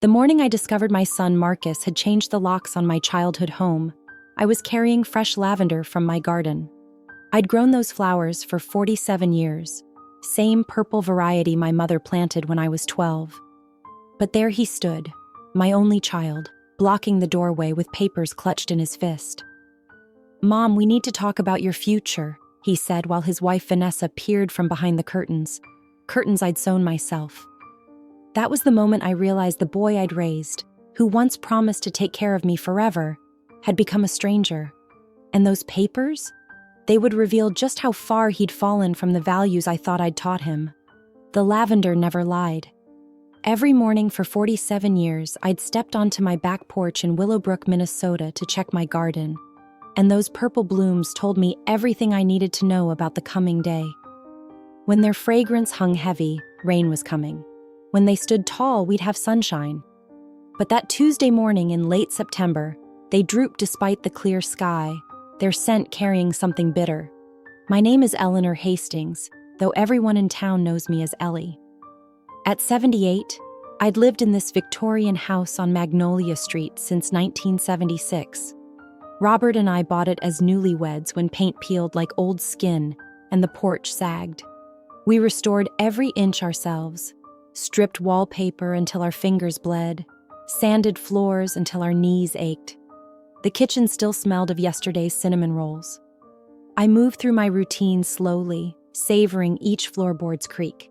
The morning I discovered my son Marcus had changed the locks on my childhood home, I was carrying fresh lavender from my garden. I'd grown those flowers for 47 years, same purple variety my mother planted when I was 12. But there he stood, my only child, blocking the doorway with papers clutched in his fist. "Mom, we need to talk about your future," he said while his wife Vanessa peered from behind the curtains I'd sewn myself. That was the moment I realized the boy I'd raised, who once promised to take care of me forever, had become a stranger. And those papers? They would reveal just how far he'd fallen from the values I thought I'd taught him. The lavender never lied. Every morning for 47 years, I'd stepped onto my back porch in Willowbrook, Minnesota to check my garden, and those purple blooms told me everything I needed to know about the coming day. When their fragrance hung heavy, rain was coming. When they stood tall, we'd have sunshine. But that Tuesday morning in late September, they drooped despite the clear sky, their scent carrying something bitter. My name is Eleanor Hastings, though everyone in town knows me as Ellie. At 78, I'd lived in this Victorian house on Magnolia Street since 1976. Robert and I bought it as newlyweds when paint peeled like old skin and the porch sagged. We restored every inch ourselves, stripped wallpaper until our fingers bled, sanded floors until our knees ached. The kitchen still smelled of yesterday's cinnamon rolls. I moved through my routine slowly, savoring each floorboard's creak.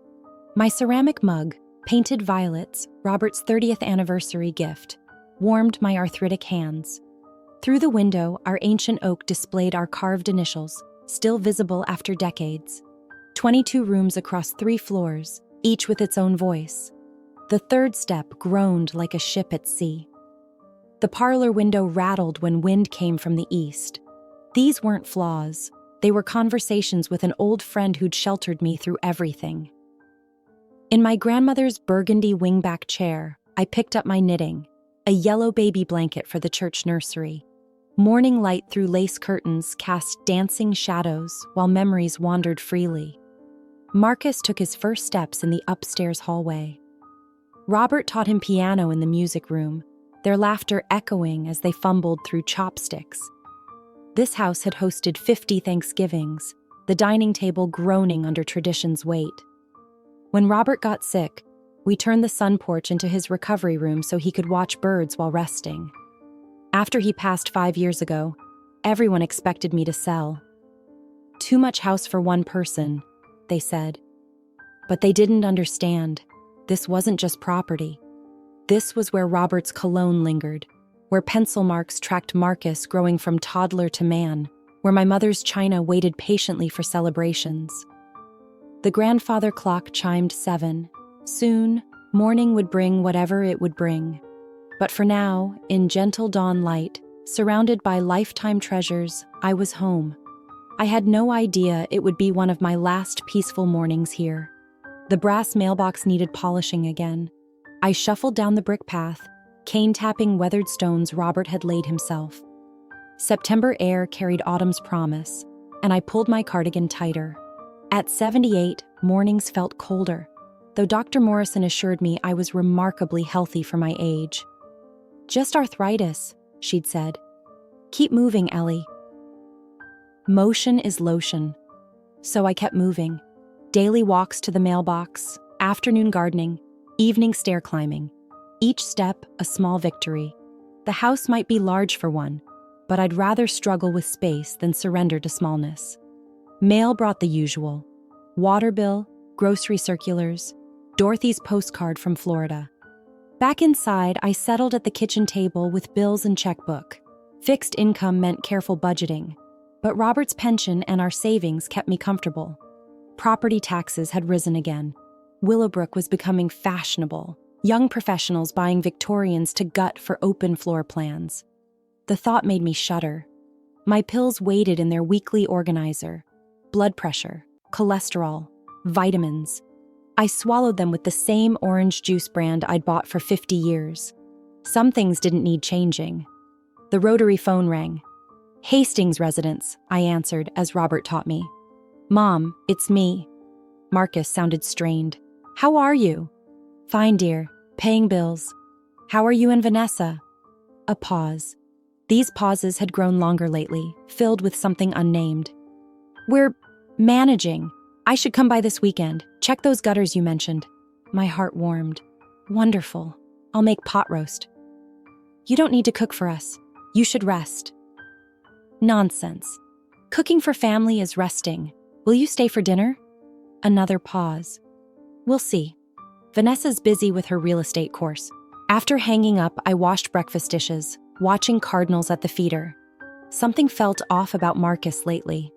My ceramic mug, painted violets, Robert's 30th anniversary gift, warmed my arthritic hands. Through the window, our ancient oak displayed our carved initials, still visible after decades. 22 rooms across 3 floors, each with its own voice. The third step groaned like a ship at sea. The parlor window rattled when wind came from the east. These weren't flaws. They were conversations with an old friend who'd sheltered me through everything. In my grandmother's burgundy wingback chair, I picked up my knitting, a yellow baby blanket for the church nursery. Morning light through lace curtains cast dancing shadows while memories wandered freely. Marcus took his first steps in the upstairs hallway. Robert taught him piano in the music room, their laughter echoing as they fumbled through chopsticks. This house had hosted 50 Thanksgivings, the dining table groaning under tradition's weight. When Robert got sick, we turned the sun porch into his recovery room so he could watch birds while resting. After he passed 5 years ago, everyone expected me to sell. "Too much house for one person," they said. But they didn't understand. This wasn't just property. This was where Robert's cologne lingered, where pencil marks tracked Marcus growing from toddler to man, where my mother's china waited patiently for celebrations. The grandfather clock chimed 7. Soon, morning would bring whatever it would bring. But for now, in gentle dawn light, surrounded by lifetime treasures, I was home. I had no idea it would be one of my last peaceful mornings here. The brass mailbox needed polishing again. I shuffled down the brick path, cane-tapping weathered stones Robert had laid himself. September air carried autumn's promise, and I pulled my cardigan tighter. At 78, mornings felt colder, though Dr. Morrison assured me I was remarkably healthy for my age. "Just arthritis," she'd said. "Keep moving, Ellie." Motion is lotion. So I kept moving. Daily walks to the mailbox, afternoon gardening, evening stair climbing. Each step a small victory. The house might be large for one, but I'd rather struggle with space than surrender to smallness. Mail brought the usual. Water bill, grocery circulars, Dorothy's postcard from Florida. Back inside, I settled at the kitchen table with bills and checkbook. Fixed income meant careful budgeting, but Robert's pension and our savings kept me comfortable. Property taxes had risen again. Willowbrook was becoming fashionable, young professionals buying Victorians to gut for open floor plans. The thought made me shudder. My pills waited in their weekly organizer. Blood pressure, cholesterol, vitamins. I swallowed them with the same orange juice brand I'd bought for 50 years. Some things didn't need changing. The rotary phone rang. "Hastings residence," I answered as Robert taught me. "Mom, it's me." Marcus sounded strained. "How are you?" "Fine, dear. Paying bills." How are you and Vanessa? A pause. These pauses had grown longer lately, filled with something unnamed. We're managing. I should come by this weekend. Check those gutters you mentioned. My heart warmed. Wonderful. I'll make pot roast. You don't need to cook for us. You should rest. Nonsense. Cooking for family is resting. Will you stay for dinner? Another pause. We'll see. Vanessa's busy with her real estate course. After hanging up, I washed breakfast dishes, watching cardinals at the feeder. Something felt off about Marcus lately.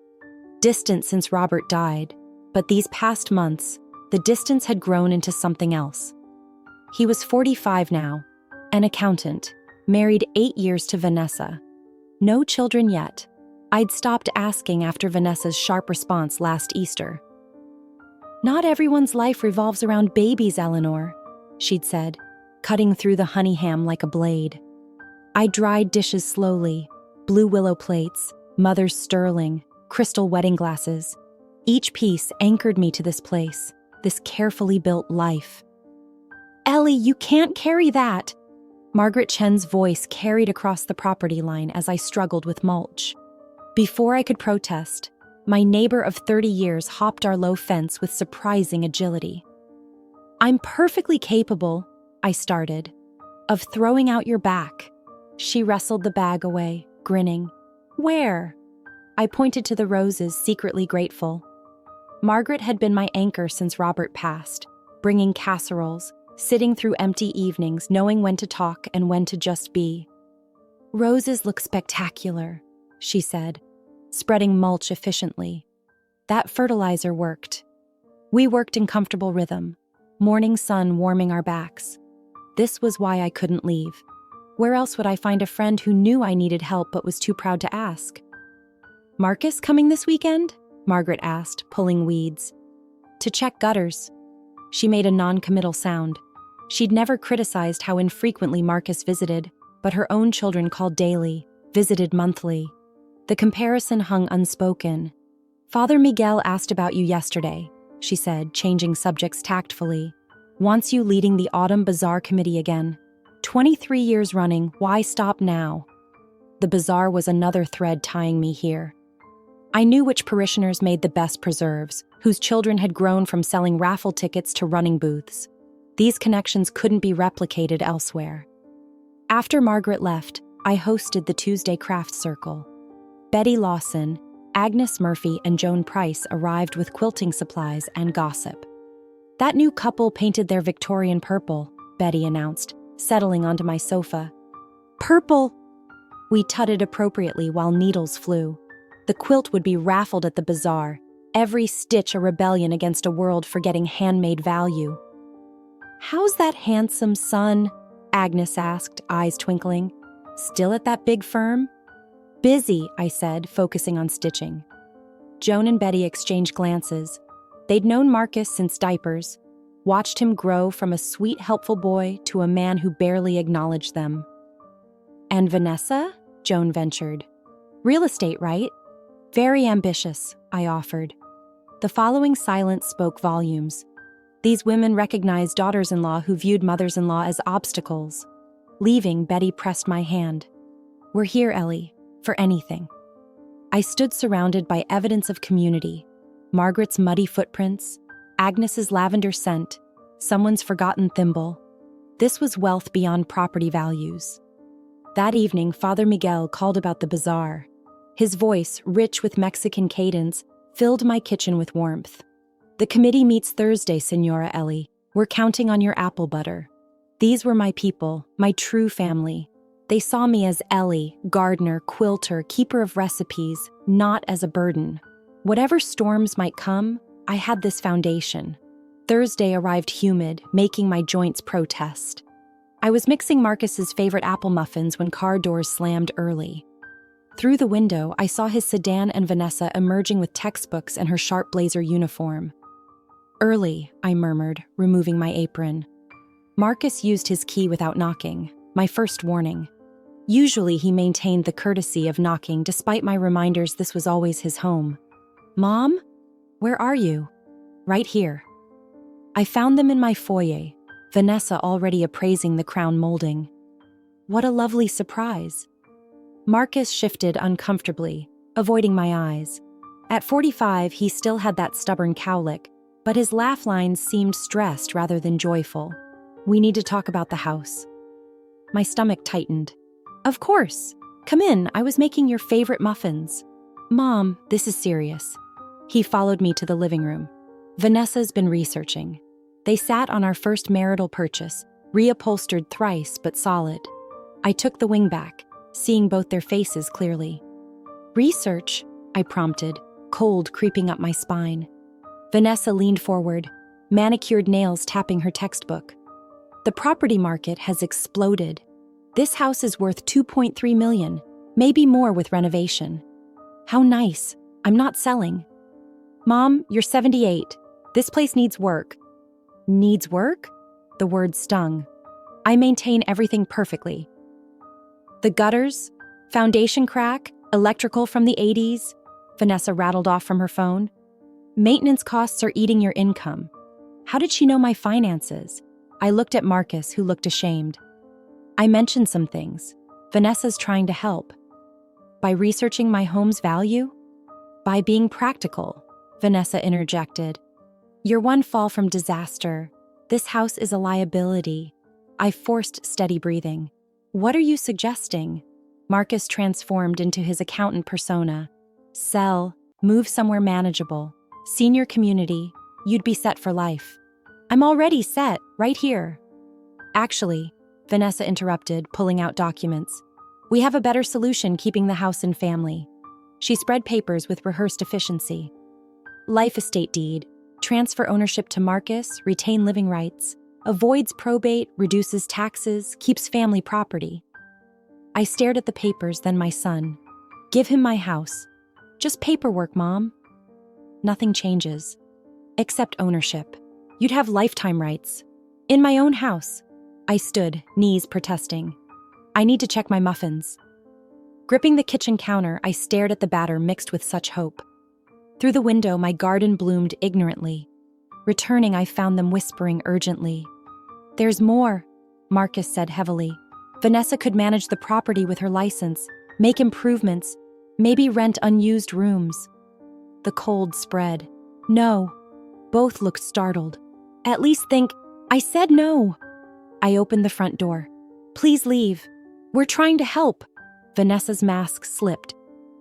Distant since Robert died, but these past months, the distance had grown into something else. He was 45 now, an accountant, married 8 years to Vanessa. No children yet. I'd stopped asking after Vanessa's sharp response last Easter. Not everyone's life revolves around babies, Eleanor, she'd said, cutting through the honey ham like a blade. I dried dishes slowly, blue willow plates, mother's sterling, crystal wedding glasses. Each piece anchored me to this place, this carefully built life. Ellie, you can't carry that! Margaret Chen's voice carried across the property line as I struggled with mulch. Before I could protest, my neighbor of 30 years hopped our low fence with surprising agility. I'm perfectly capable, I started, of throwing out your back. She wrestled the bag away, grinning. Where? I pointed to the roses, secretly grateful. Margaret had been my anchor since Robert passed, bringing casseroles, sitting through empty evenings, knowing when to talk and when to just be. Roses look spectacular, she said, spreading mulch efficiently. That fertilizer worked. We worked in comfortable rhythm, morning sun warming our backs. This was why I couldn't leave. Where else would I find a friend who knew I needed help but was too proud to ask? Marcus coming this weekend? Margaret asked, pulling weeds. To check gutters. She made a non-committal sound. She'd never criticized how infrequently Marcus visited, but her own children called daily, visited monthly. The comparison hung unspoken. Father Miguel asked about you yesterday, she said, changing subjects tactfully. Wants you leading the Autumn Bazaar Committee again. 23 years running, why stop now? The bazaar was another thread tying me here. I knew which parishioners made the best preserves, whose children had grown from selling raffle tickets to running booths. These connections couldn't be replicated elsewhere. After Margaret left, I hosted the Tuesday Craft Circle. Betty Lawson, Agnes Murphy, and Joan Price arrived with quilting supplies and gossip. That new couple painted their Victorian purple, Betty announced, settling onto my sofa. Purple! We tutted appropriately while needles flew. The quilt would be raffled at the bazaar, every stitch a rebellion against a world forgetting handmade value. How's that handsome son? Agnes asked, eyes twinkling. Still at that big firm? Busy, I said, focusing on stitching. Joan and Betty exchanged glances. They'd known Marcus since diapers, watched him grow from a sweet, helpful boy to a man who barely acknowledged them. And Vanessa? Joan ventured. Real estate, right? Very ambitious, I offered. The following silence spoke volumes. These women recognized daughters-in-law who viewed mothers-in-law as obstacles. Leaving, Betty pressed my hand. We're here, Ellie, for anything. I stood surrounded by evidence of community. Margaret's muddy footprints, Agnes's lavender scent, someone's forgotten thimble. This was wealth beyond property values. That evening, Father Miguel called about the bazaar. His voice, rich with Mexican cadence, filled my kitchen with warmth. The committee meets Thursday, Senora Ellie. We're counting on your apple butter. These were my people, my true family. They saw me as Ellie, gardener, quilter, keeper of recipes, not as a burden. Whatever storms might come, I had this foundation. Thursday arrived humid, making my joints protest. I was mixing Marcus's favorite apple muffins when car doors slammed early. Through the window, I saw his sedan and Vanessa emerging with textbooks and her sharp blazer uniform. Early, I murmured, removing my apron. Marcus used his key without knocking, my first warning. Usually he maintained the courtesy of knocking despite my reminders this was always his home. Mom? Where are you? Right here. I found them in my foyer, Vanessa already appraising the crown molding. What a lovely surprise. Marcus shifted uncomfortably, avoiding my eyes. At 45, he still had that stubborn cowlick, but his laugh lines seemed stressed rather than joyful. We need to talk about the house. My stomach tightened. Of course. Come in, I was making your favorite muffins. Mom, this is serious. He followed me to the living room. Vanessa's been researching. They sat on our first marital purchase, reupholstered thrice but solid. I took the wing back, seeing both their faces clearly. Research? I prompted, cold creeping up my spine. Vanessa leaned forward, manicured nails tapping her textbook. The property market has exploded. This house is worth $2.3 million, maybe more with renovation. How nice. I'm not selling. Mom, you're 78. This place needs work. Needs work? The word stung. I maintain everything perfectly. The gutters, foundation crack, electrical from the 80s, Vanessa rattled off from her phone. Maintenance costs are eating your income. How did she know my finances? I looked at Marcus, who looked ashamed. I mentioned some things. Vanessa's trying to help. By researching my home's value? By being practical, Vanessa interjected. You're one fall from disaster. This house is a liability. I forced steady breathing. What are you suggesting? Marcus transformed into his accountant persona. Sell, move somewhere manageable. Senior community, you'd be set for life. I'm already set, right here. Actually, Vanessa interrupted, pulling out documents. We have a better solution keeping the house in family. She spread papers with rehearsed efficiency. Life estate deed, transfer ownership to Marcus, retain living rights, avoids probate, reduces taxes, keeps family property. I stared at the papers, then my son. Give him my house. Just paperwork, Mom. Nothing changes. Except ownership. You'd have lifetime rights. In my own house. I stood, knees protesting. I need to check my muffins. Gripping the kitchen counter, I stared at the batter mixed with such hope. Through the window, my garden bloomed ignorantly. Returning, I found them whispering urgently. There's more, Marcus said heavily. Vanessa could manage the property with her license, make improvements, maybe rent unused rooms. The cold spread. No. Both looked startled. At least think, I said no. I opened the front door. Please leave. We're trying to help. Vanessa's mask slipped.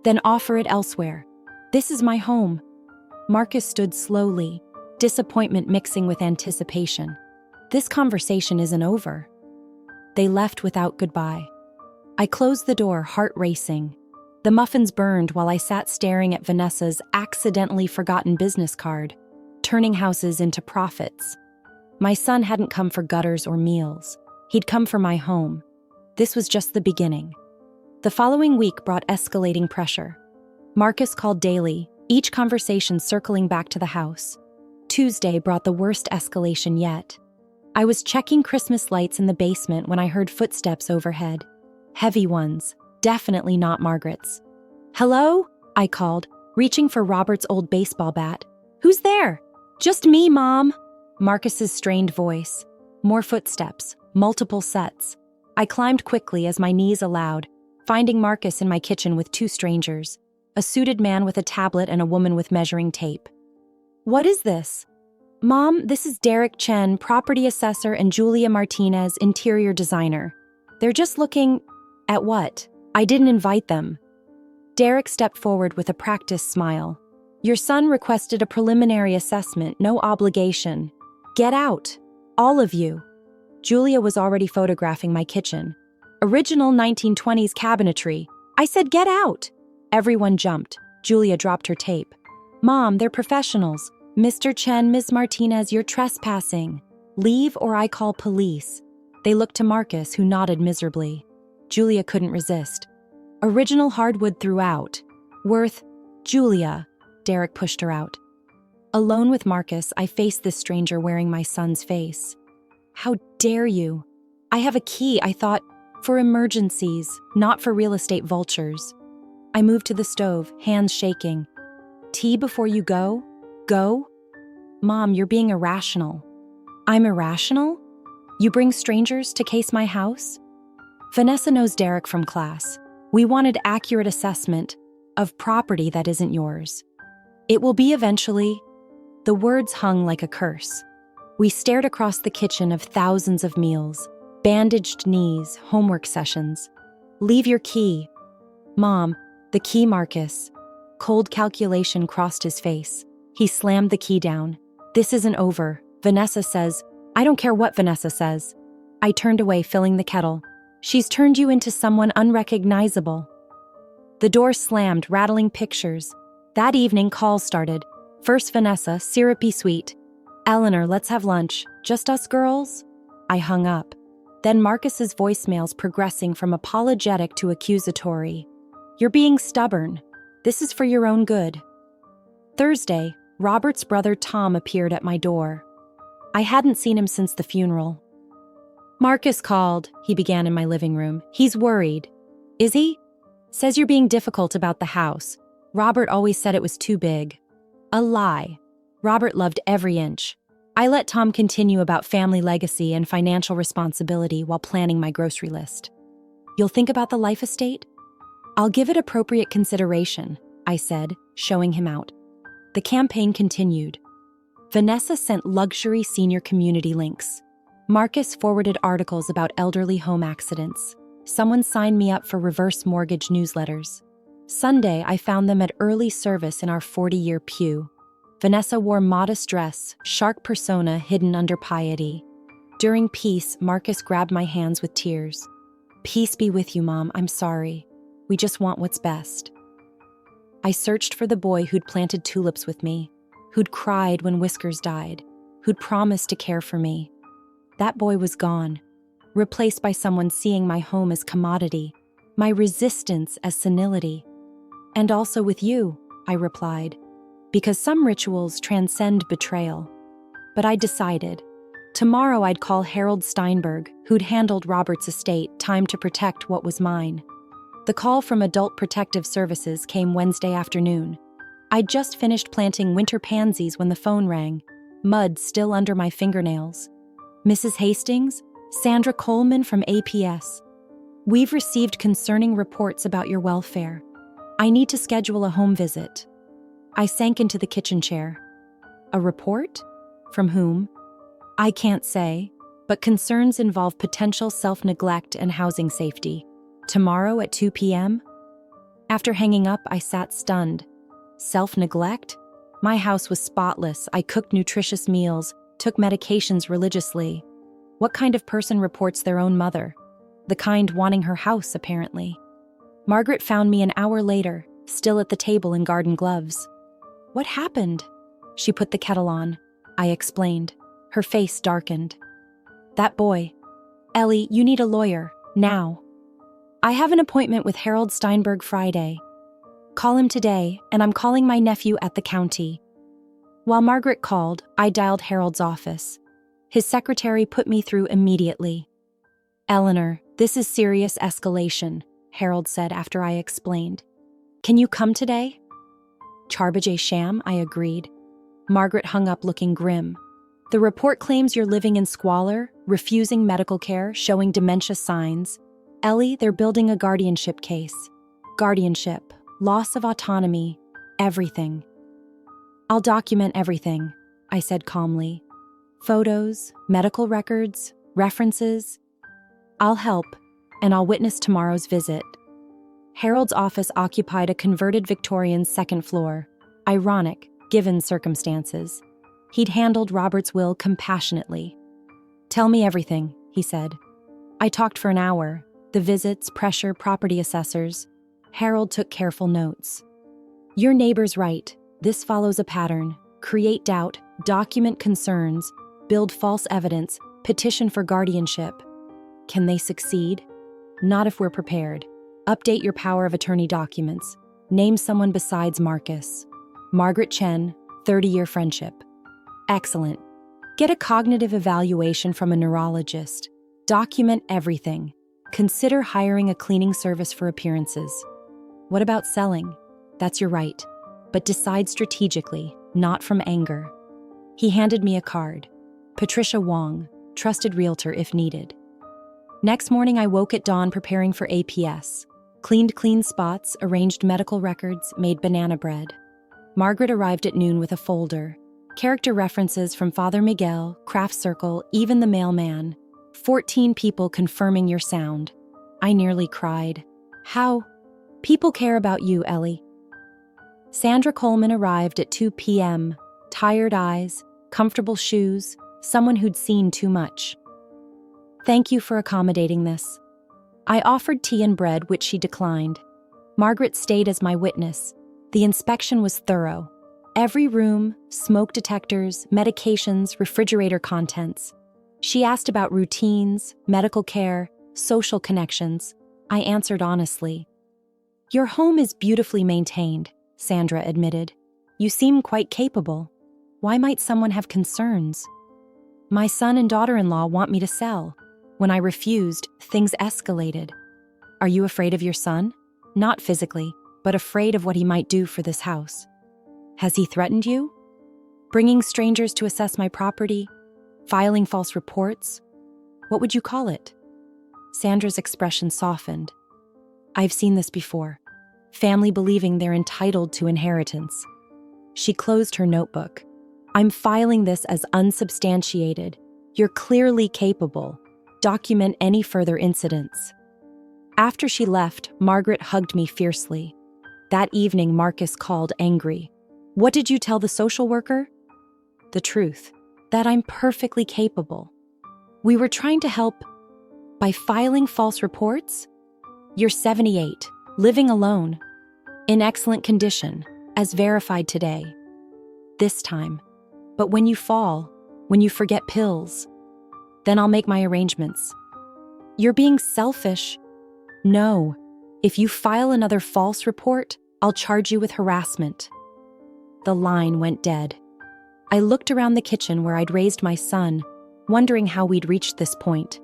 Then offer it elsewhere. This is my home. Marcus stood slowly, disappointment mixing with anticipation. This conversation isn't over. They left without goodbye. I closed the door, heart racing. The muffins burned while I sat staring at Vanessa's accidentally forgotten business card, turning houses into profits. My son hadn't come for gutters or meals. He'd come for my home. This was just the beginning. The following week brought escalating pressure. Marcus called daily, each conversation circling back to the house. Tuesday brought the worst escalation yet. I was checking Christmas lights in the basement when I heard footsteps overhead. Heavy ones, definitely not Margaret's. Hello? I called, reaching for Robert's old baseball bat. Who's there? Just me, Mom. Marcus's strained voice. More footsteps, multiple sets. I climbed quickly as my knees allowed, finding Marcus in my kitchen with two strangers, a suited man with a tablet and a woman with measuring tape. What is this? Mom, this is Derek Chen, property assessor, and Julia Martinez, interior designer. They're just looking at what? I didn't invite them. Derek stepped forward with a practiced smile. Your son requested a preliminary assessment, no obligation. Get out, all of you. Julia was already photographing my kitchen. Original 1920s cabinetry. I said, get out. Everyone jumped. Julia dropped her tape. Mom, they're professionals. Mr. Chen, Ms. Martinez, you're trespassing. Leave or I call police. They looked to Marcus, who nodded miserably. Julia couldn't resist. Original hardwood throughout. Worth, Julia. Derek pushed her out. Alone with Marcus, I faced this stranger wearing my son's face. How dare you? I have a key, I thought, for emergencies, not for real estate vultures. I moved to the stove, hands shaking. Tea before you go? Go? Mom, you're being irrational. I'm irrational? You bring strangers to case my house? Vanessa knows Derek from class. We wanted accurate assessment of property that isn't yours. It will be eventually. The words hung like a curse. We stared across the kitchen of thousands of meals, bandaged knees, homework sessions. Leave your key. Mom, the key, Marcus. Cold calculation crossed his face. He slammed the key down. This isn't over, Vanessa says. I don't care what Vanessa says. I turned away, filling the kettle. She's turned you into someone unrecognizable. The door slammed, rattling pictures. That evening, calls started. First Vanessa, syrupy sweet. Eleanor, let's have lunch. Just us girls? I hung up. Then Marcus's voicemails progressing from apologetic to accusatory. You're being stubborn. This is for your own good. Thursday, Robert's brother Tom appeared at my door. I hadn't seen him since the funeral. Marcus called, he began in my living room. He's worried. Is he? Says you're being difficult about the house. Robert always said it was too big. A lie. Robert loved every inch. I let Tom continue about family legacy and financial responsibility while planning my grocery list. You'll think about the life estate? I'll give it appropriate consideration, I said, showing him out. The campaign continued. Vanessa sent luxury senior community links. Marcus forwarded articles about elderly home accidents. Someone signed me up for reverse mortgage newsletters. Sunday, I found them at early service in our 40-year pew. Vanessa wore modest dress, shark persona hidden under piety. During peace, Marcus grabbed my hands with tears. Peace be with you, Mom. I'm sorry. We just want what's best. I searched for the boy who'd planted tulips with me, who'd cried when Whiskers died, who'd promised to care for me. That boy was gone, replaced by someone seeing my home as commodity, my resistance as senility. And also with you, I replied, because some rituals transcend betrayal. But I decided. Tomorrow I'd call Harold Steinberg, who'd handled Robert's estate, time to protect what was mine. The call from Adult Protective Services came Wednesday afternoon. I'd just finished planting winter pansies when the phone rang, mud still under my fingernails. Mrs. Hastings? Sandra Coleman from APS. We've received concerning reports about your welfare. I need to schedule a home visit. I sank into the kitchen chair. A report? From whom? I can't say, but concerns involve potential self-neglect and housing safety. Tomorrow at 2 p.m.? After hanging up, I sat stunned. Self-neglect? My house was spotless. I cooked nutritious meals, took medications religiously. What kind of person reports their own mother? The kind wanting her house, apparently. Margaret found me an hour later, still at the table in garden gloves. What happened? She put the kettle on. I explained. Her face darkened. That boy. Ellie, you need a lawyer, now. I have an appointment with Harold Steinberg Friday. Call him today, and I'm calling my nephew at the county. While Margaret called, I dialed Harold's office. His secretary put me through immediately. Eleanor, this is serious escalation, Harold said after I explained. Can you come today? Charbajay sham, I agreed. Margaret hung up looking grim. The report claims you're living in squalor, refusing medical care, showing dementia signs. Ellie, they're building a guardianship case. Guardianship, loss of autonomy, everything. I'll document everything, I said calmly. Photos, medical records, references. I'll help, and I'll witness tomorrow's visit. Harold's office occupied a converted Victorian second floor. Ironic, given circumstances. He'd handled Robert's will compassionately. Tell me everything, he said. I talked for an hour. The visits, pressure, property assessors. Harold took careful notes. Your neighbor's right. This follows a pattern. Create doubt, document concerns, build false evidence, petition for guardianship. Can they succeed? Not if we're prepared. Update your power of attorney documents. Name someone besides Marcus. Margaret Chen, 30-year friendship. Excellent. Get a cognitive evaluation from a neurologist. Document everything. Consider hiring a cleaning service for appearances. What about selling? That's your right. But decide strategically, not from anger. He handed me a card. Patricia Wong, trusted realtor if needed. Next morning, I woke at dawn preparing for APS. Cleaned clean spots, arranged medical records, made banana bread. Margaret arrived at noon with a folder. Character references from Father Miguel, Craft Circle, even the mailman. 14 people confirming your sound. I nearly cried. How? People care about you, Ellie. Sandra Coleman arrived at 2 p.m. Tired eyes, comfortable shoes, someone who'd seen too much. Thank you for accommodating this. I offered tea and bread, which she declined. Margaret stayed as my witness. The inspection was thorough. Every room, smoke detectors, medications, refrigerator contents. She asked about routines, medical care, social connections. I answered honestly. Your home is beautifully maintained, Sandra admitted. You seem quite capable. Why might someone have concerns? My son and daughter-in-law want me to sell. When I refused, things escalated. Are you afraid of your son? Not physically, but afraid of what he might do for this house. Has he threatened you? Bringing strangers to assess my property? Filing false reports? What would you call it? Sandra's expression softened. I've seen this before. Family believing they're entitled to inheritance. She closed her notebook. I'm filing this as unsubstantiated. You're clearly capable. Document any further incidents. After she left, Margaret hugged me fiercely. That evening, Marcus called angry. What did you tell the social worker? The truth, that I'm perfectly capable. We were trying to help by filing false reports? You're 78, living alone, in excellent condition, as verified today. This time. But when you fall, when you forget pills, then I'll make my arrangements. You're being selfish. No. If you file another false report, I'll charge you with harassment. The line went dead. I looked around the kitchen where I'd raised my son, wondering how we'd reached this point.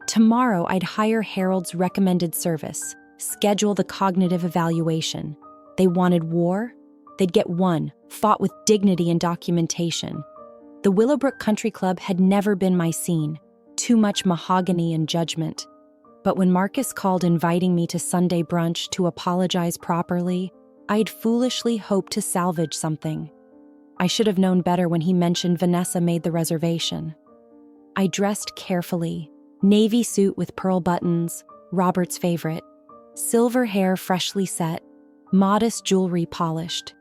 Tomorrow, I'd hire Harold's recommended service, schedule the cognitive evaluation. They wanted war? They'd get one, fought with dignity and documentation. The Willowbrook Country Club had never been my scene, too much mahogany and judgment. But when Marcus called inviting me to Sunday brunch to apologize properly, I'd foolishly hoped to salvage something. I should have known better when he mentioned Vanessa made the reservation. I dressed carefully, navy suit with pearl buttons, Robert's favorite, silver hair freshly set, modest jewelry polished.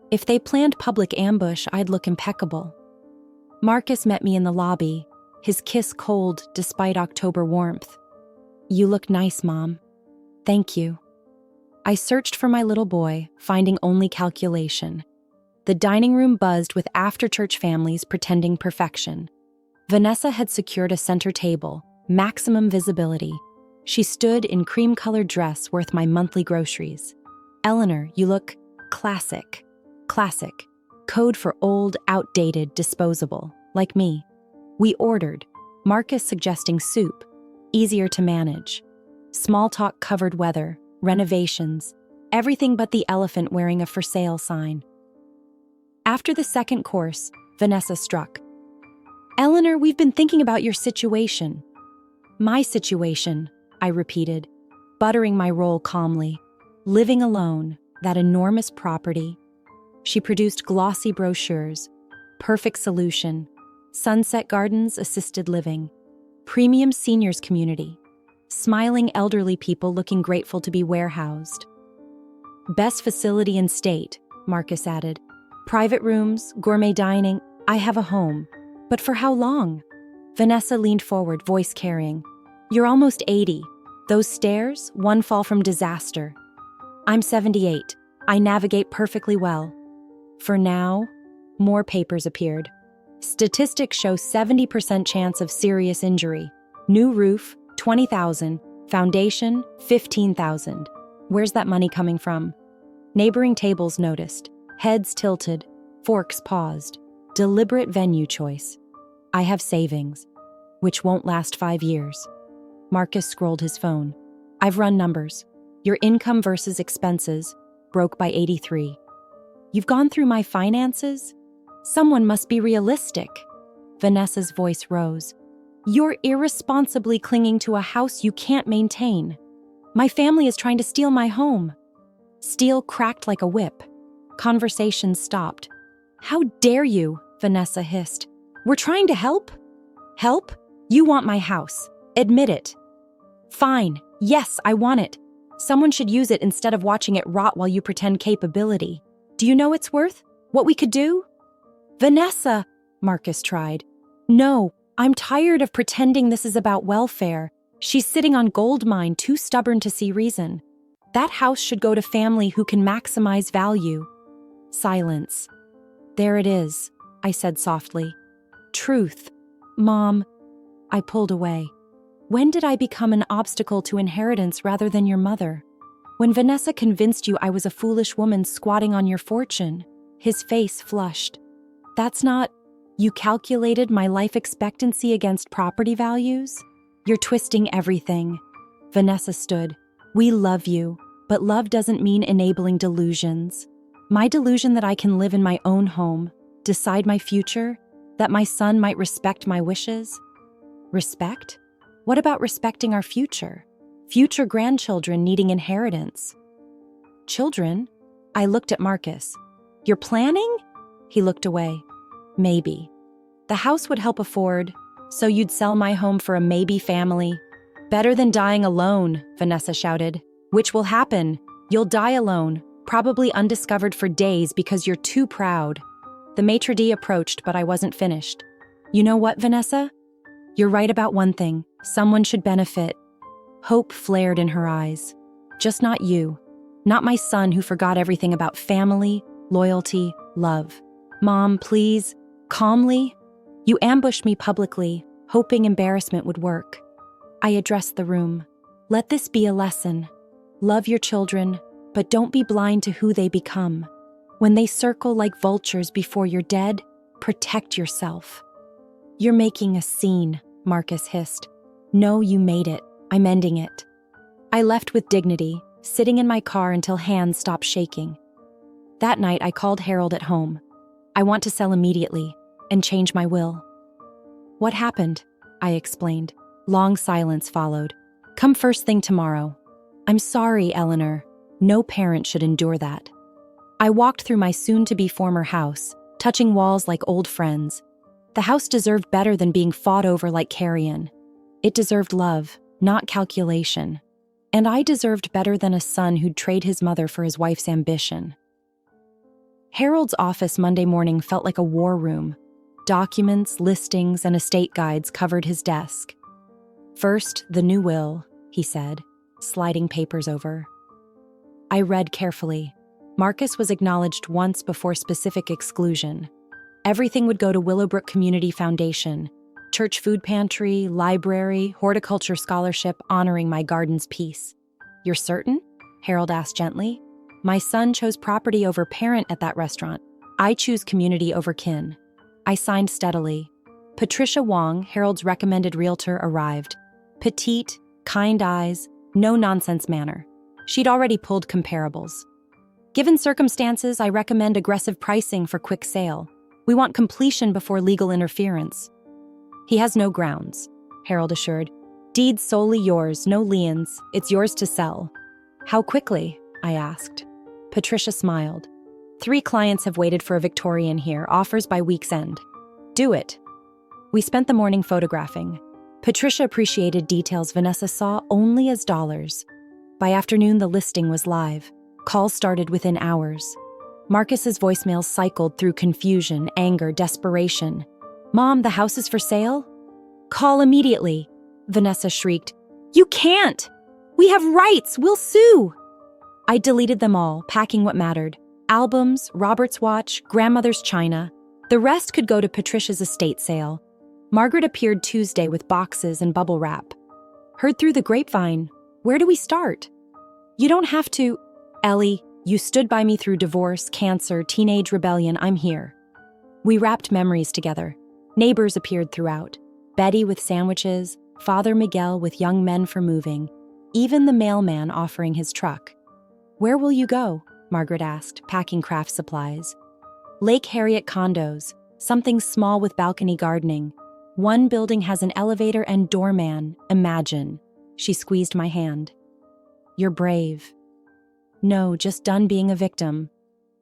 If they planned public ambush, I'd look impeccable. Marcus met me in the lobby, his kiss cold despite October warmth. You look nice, Mom. Thank you. I searched for my little boy, finding only calculation. The dining room buzzed with after-church families pretending perfection. Vanessa had secured a center table, maximum visibility. She stood in cream-colored dress worth my monthly groceries. Eleanor, you look classic. Classic. Code for old, outdated, disposable, like me. We ordered, Marcus suggesting soup, easier to manage. Small talk covered weather, renovations, everything but the elephant wearing a for sale sign. After the second course, Vanessa struck. Eleanor, we've been thinking about your situation. My situation, I repeated, buttering my roll calmly. Living alone, that enormous property. She produced glossy brochures, perfect solution, Sunset Gardens assisted living, premium seniors community, smiling elderly people looking grateful to be warehoused. Best facility in state, Marcus added. Private rooms, gourmet dining, I have a home. But for how long? Vanessa leaned forward, voice carrying. You're almost 80. Those stairs, one fall from disaster. I'm 78. I navigate perfectly well. For now, more papers appeared. Statistics show 70% chance of serious injury. New roof, $20,000. Foundation, $15,000. Where's that money coming from? Neighboring tables noticed. Heads tilted. Forks paused. Deliberate venue choice. I have savings, which won't last 5 years. Marcus scrolled his phone. I've run numbers. Your income versus expenses broke by 83. You've gone through my finances? Someone must be realistic. Vanessa's voice rose. You're irresponsibly clinging to a house you can't maintain. My family is trying to steal my home. Steel cracked like a whip. Conversation stopped. How dare you, Vanessa hissed. We're trying to help? Help? You want my house. Admit it. Fine. Yes, I want it. Someone should use it instead of watching it rot while you pretend capability. Do you know it's worth? What we could do? Vanessa, Marcus tried. No, I'm tired of pretending this is about welfare. She's sitting on gold mine, too stubborn to see reason. That house should go to family who can maximize value. Silence. There it is, I said softly. Truth. Mom. I pulled away. When did I become an obstacle to inheritance rather than your mother? When Vanessa convinced you I was a foolish woman squatting on your fortune? His face flushed. That's not... You calculated my life expectancy against property values? You're twisting everything. Vanessa stood. We love you, but love doesn't mean enabling delusions. My delusion that I can live in my own home, decide my future, that my son might respect my wishes. Respect? What about respecting our future? Future grandchildren needing inheritance. Children? I looked at Marcus. You're planning? He looked away. Maybe. The house would help afford, so you'd sell my home for a maybe family. Better than dying alone, Vanessa shouted. Which will happen. You'll die alone, probably undiscovered for days because you're too proud. The maitre d' approached, but I wasn't finished. You know what, Vanessa? You're right about one thing. Someone should benefit. Hope flared in her eyes. Just not you. Not my son who forgot everything about family, loyalty, love. Mom, please. Calmly. You ambushed me publicly, hoping embarrassment would work. I addressed the room. Let this be a lesson. Love your children, but don't be blind to who they become. When they circle like vultures before you're dead, protect yourself. You're making a scene, Marcus hissed. No, you made it. I'm ending it. I left with dignity, sitting in my car until hands stopped shaking. That night, I called Harold at home. I want to sell immediately and change my will. What happened? I explained. Long silence followed. Come first thing tomorrow. I'm sorry, Eleanor. No parent should endure that. I walked through my soon-to-be former house, touching walls like old friends. The house deserved better than being fought over like carrion. It deserved love, not calculation. And I deserved better than a son who'd trade his mother for his wife's ambition. Harold's office Monday morning felt like a war room. Documents, listings, and estate guides covered his desk. First, the new will, he said, sliding papers over. I read carefully. Marcus was acknowledged once before specific exclusion. Everything would go to Willowbrook Community Foundation, church food pantry, library, horticulture scholarship honoring my garden's peace. You're certain? Harold asked gently. My son chose property over parent at that restaurant. I choose community over kin. I signed steadily. Patricia Wong, Harold's recommended realtor, arrived. Petite, kind eyes, no-nonsense manner. She'd already pulled comparables. Given circumstances, I recommend aggressive pricing for quick sale. We want completion before legal interference. He has no grounds, Harold assured. Deeds solely yours, no liens. It's yours to sell. How quickly? I asked. Patricia smiled. 3 clients have waited for a Victorian here, offers by week's end. Do it. We spent the morning photographing. Patricia appreciated details Vanessa saw only as dollars. By afternoon, the listing was live. Calls started within hours. Marcus's voicemails cycled through confusion, anger, desperation. Mom, the house is for sale? Call immediately, Vanessa shrieked. You can't! We have rights! We'll sue! I deleted them all, packing what mattered. Albums, Robert's watch, grandmother's china. The rest could go to Patricia's estate sale. Margaret appeared Tuesday with boxes and bubble wrap. Heard through the grapevine. Where do we start? You don't have to. Ellie, you stood by me through divorce, cancer, teenage rebellion. I'm here. We wrapped memories together. Neighbors appeared throughout. Betty with sandwiches, Father Miguel with young men for moving, even the mailman offering his truck. Where will you go? Margaret asked, packing craft supplies. Lake Harriet condos, something small with balcony gardening. One building has an elevator and doorman, imagine. She squeezed my hand. You're brave. No, just done being a victim.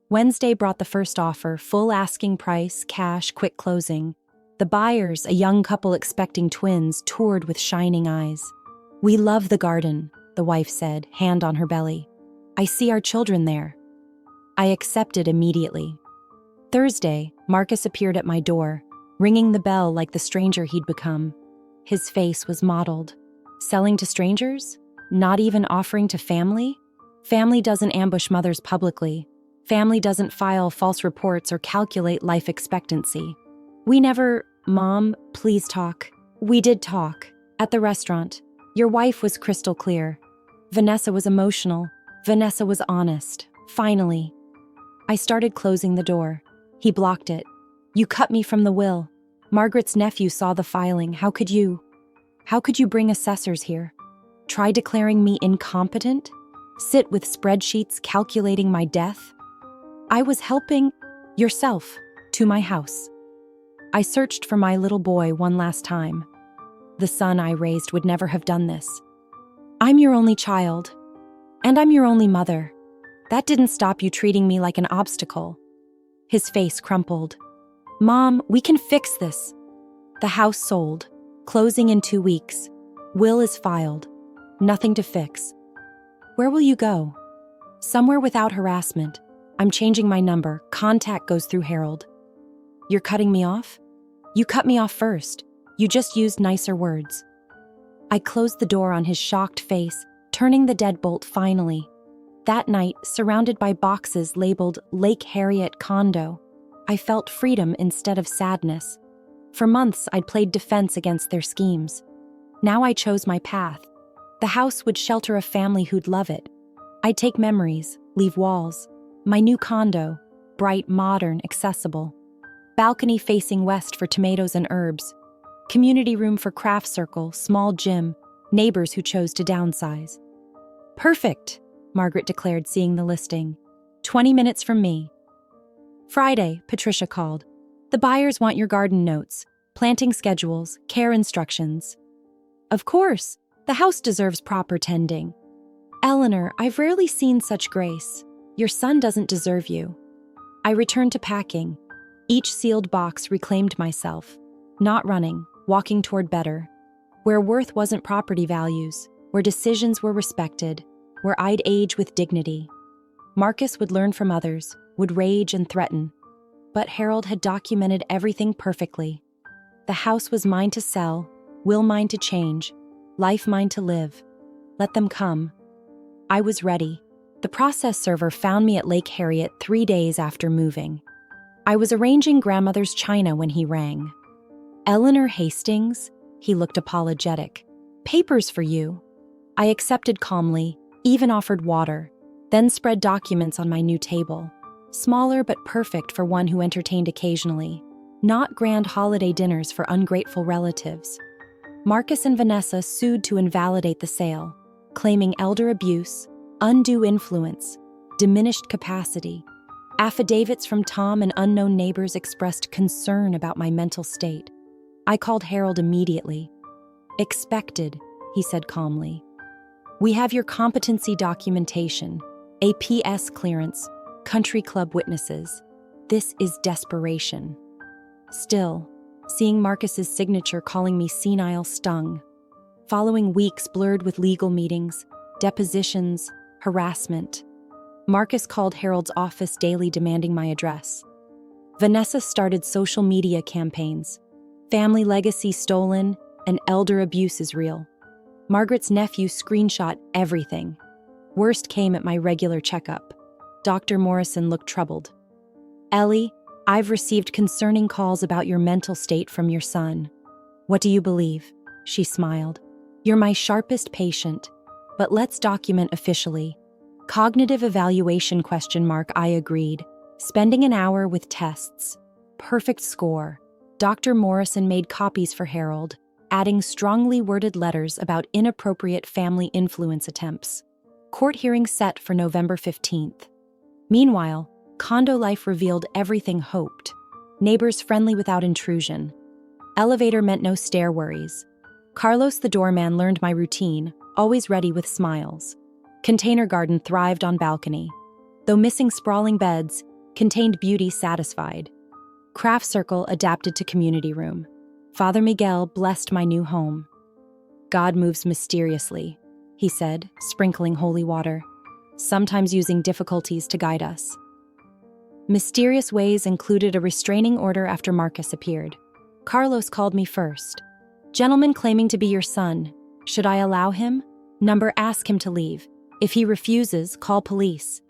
Wednesday brought the first offer, full asking price, cash, quick closing. The buyers, a young couple expecting twins, toured with shining eyes. We love the garden, the wife said, hand on her belly. I see our children there. I accepted immediately. Thursday, Marcus appeared at my door, ringing the bell like the stranger he'd become. His face was mottled. Selling to strangers? Not even offering to family? Family doesn't ambush mothers publicly. Family doesn't file false reports or calculate life expectancy. We never, Mom, please talk. We did talk. At the restaurant. Your wife was crystal clear. Vanessa was emotional. Vanessa was honest. Finally. I started closing the door. He blocked it. You cut me from the will. Margaret's nephew saw the filing. How could you bring assessors here? Try declaring me incompetent? Sit with spreadsheets calculating my death? I was helping yourself to my house. I searched for my little boy one last time. The son I raised would never have done this. I'm your only child, and I'm your only mother. That didn't stop you treating me like an obstacle. His face crumpled. Mom, we can fix this. The house sold. Closing in 2 weeks. Will is filed. Nothing to fix. Where will you go? Somewhere without harassment. I'm changing my number. Contact goes through Harold. You're cutting me off? You cut me off first. You just used nicer words. I closed the door on his shocked face, turning the deadbolt finally. That night, surrounded by boxes labeled Lake Harriet Condo, I felt freedom instead of sadness. For months, I'd played defense against their schemes. Now I chose my path. The house would shelter a family who'd love it. I'd take memories, leave walls. My new condo, bright, modern, accessible. Balcony facing west for tomatoes and herbs. Community room for craft circle, small gym, neighbors who chose to downsize. Perfect, Margaret declared, seeing the listing. 20 minutes from me. Friday, Patricia called. The buyers want your garden notes, planting schedules, care instructions. Of course, the house deserves proper tending. Eleanor, I've rarely seen such grace. Your son doesn't deserve you. I returned to packing. Each sealed box reclaimed myself. Not running, walking toward better. Where worth wasn't property values, where decisions were respected, where I'd age with dignity. Marcus would learn from others, would rage and threaten. But Harold had documented everything perfectly. The house was mine to sell, will mine to change, life mine to live. Let them come. I was ready. The process server found me at Lake Harriet 3 days after moving. I was arranging grandmother's china when he rang. Eleanor Hastings? He looked apologetic. Papers for you. I accepted calmly, even offered water, then spread documents on my new table. Smaller but perfect for one who entertained occasionally. Not grand holiday dinners for ungrateful relatives. Marcus and Vanessa sued to invalidate the sale, claiming elder abuse, undue influence, diminished capacity. Affidavits from Tom and unknown neighbors expressed concern about my mental state. I called Harold immediately. Expected, he said calmly. We have your competency documentation, APS clearance, country club witnesses. This is desperation. Still, seeing Marcus's signature calling me senile stung. Following weeks blurred with legal meetings, depositions, harassment. Marcus called Harold's office daily demanding my address. Vanessa started social media campaigns. Family legacy stolen and elder abuse is real. Margaret's nephew screenshot everything. Worst came at my regular checkup. Dr. Morrison looked troubled. Ellie, I've received concerning calls about your mental state from your son. What do you believe? She smiled. You're my sharpest patient, but let's document officially. Cognitive evaluation ? I agreed. Spending an hour with tests. Perfect score. Dr. Morrison made copies for Harold, adding strongly worded letters about inappropriate family influence attempts. Court hearing set for November 15th. Meanwhile, condo life revealed everything hoped. Neighbors friendly without intrusion. Elevator meant no stair worries. Carlos the doorman learned my routine, always ready with smiles. Container garden thrived on balcony. Though missing sprawling beds, contained beauty satisfied. Craft circle adapted to community room. Father Miguel blessed my new home. God moves mysteriously, he said, sprinkling holy water, sometimes using difficulties to guide us. Mysterious ways included a restraining order after Marcus appeared. Carlos called me first. Gentleman claiming to be your son. Should I allow him? Number, ask him to leave. If he refuses, call police.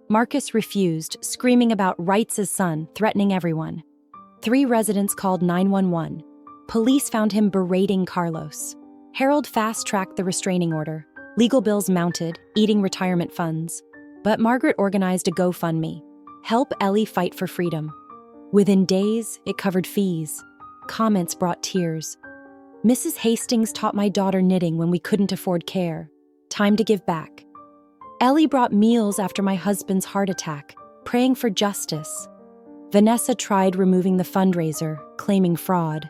Marcus refused, screaming about rights as son, threatening everyone. 3 residents called 911. Police found him berating Carlos. Harold fast-tracked the restraining order. Legal bills mounted, eating retirement funds. But Margaret organized a GoFundMe. Help Ellie fight for freedom. Within days, it covered fees. Comments brought tears. Mrs. Hastings taught my daughter knitting when we couldn't afford care. Time to give back. Ellie brought meals after my husband's heart attack, praying for justice. Vanessa tried removing the fundraiser, claiming fraud.